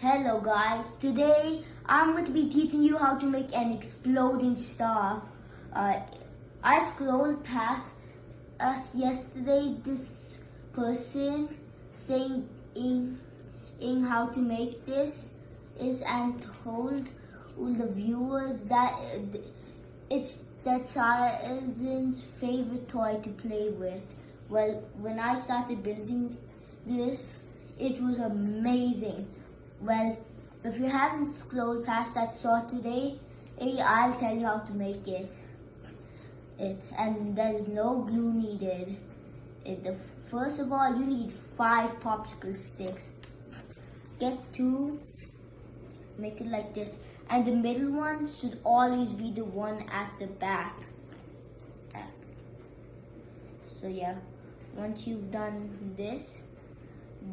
Hello guys, today I'm going to be teaching you how to make an exploding star. I scrolled past us yesterday, this person saying in how to make this is and told all the viewers that it's the child's favorite toy to play with. Well, when I started building this, it was amazing. Well, if you haven't scrolled past that short today, I'll tell you how to make it. And there is no glue needed. First of all, you need 5 popsicle sticks. Get 2, make it like this. And the middle one should always be the one at the back. So yeah, once you've done this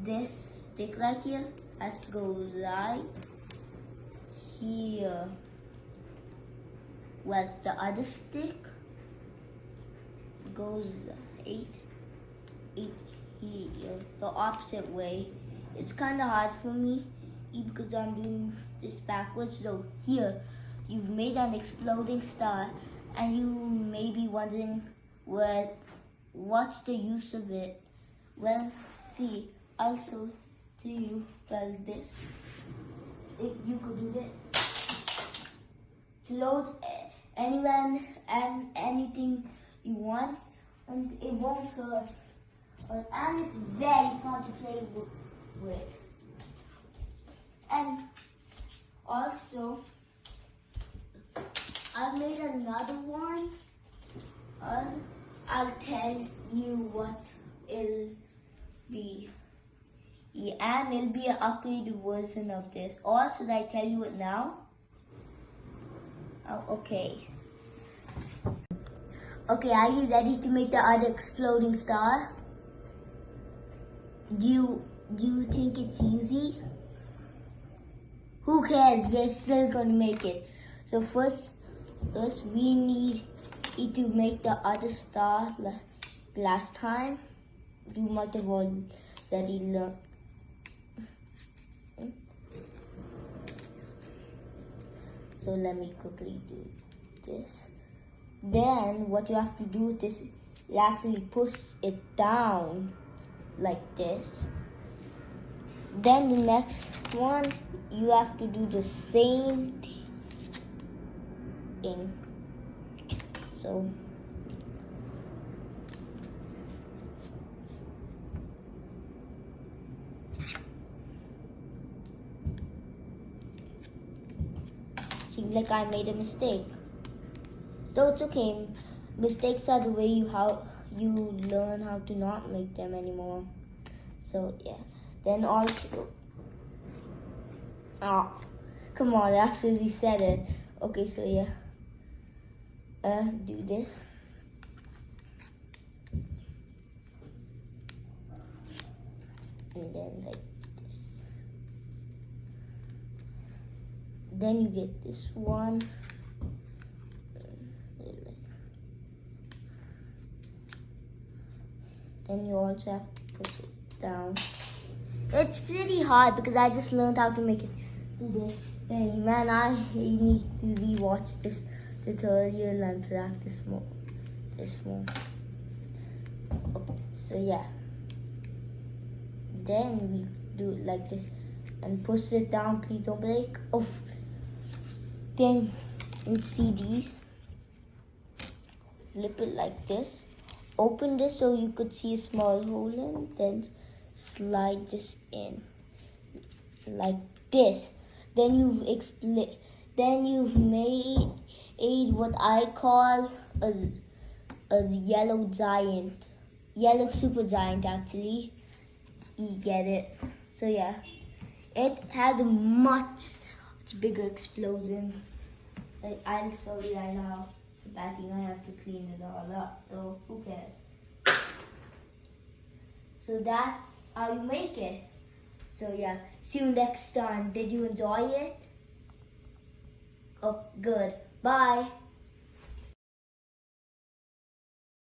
stick right here has to go right here. Well, the other stick goes here, the opposite way. It's kind of hard for me because I'm doing this backwards. So here, you've made an exploding star, and you may be wondering, well, what's the use of it? Well, see, I'll show to you. Well, this, you could do this. Load anyone and anything you want, and it won't hurt. And it's very fun to play with. And also, I've made another one. I'll tell you what it'll be. Yeah, and it'll be an upgraded version of this. Or should I tell you it now? Oh, okay. Okay, are you ready to make the other exploding star? Do you think it's easy? Who cares? We're still gonna make it. So first we need to make the other star like last time. You might have already learned. So let me quickly do this. Then what you have to do with this, you actually push it down like this. Then the next one, you have to do the same thing. So seems like I made a mistake. Though it's okay. Mistakes are the way you learn how to not make them anymore. So yeah. Then also, come on, I actually said it. Okay, so yeah. Do this. And then like this. Then you get this one. Then you also have to push it down. It's pretty hard because I just learned how to make it today. Hey man, I need to rewatch this tutorial and practice more. Okay, so yeah. Then we do it like this and push it down. Please don't break. Oh. Then you see these. Flip it like this. Open this so you could see a small hole in. Then slide this in like this. Then you've made what I call a yellow super giant actually. You get it? So yeah, it has a much bigger explosion. I'll show you right now. I think I have to clean it all up, so who cares? So that's how you make it. So yeah, see you next time. Did you enjoy it? Oh, good. Bye.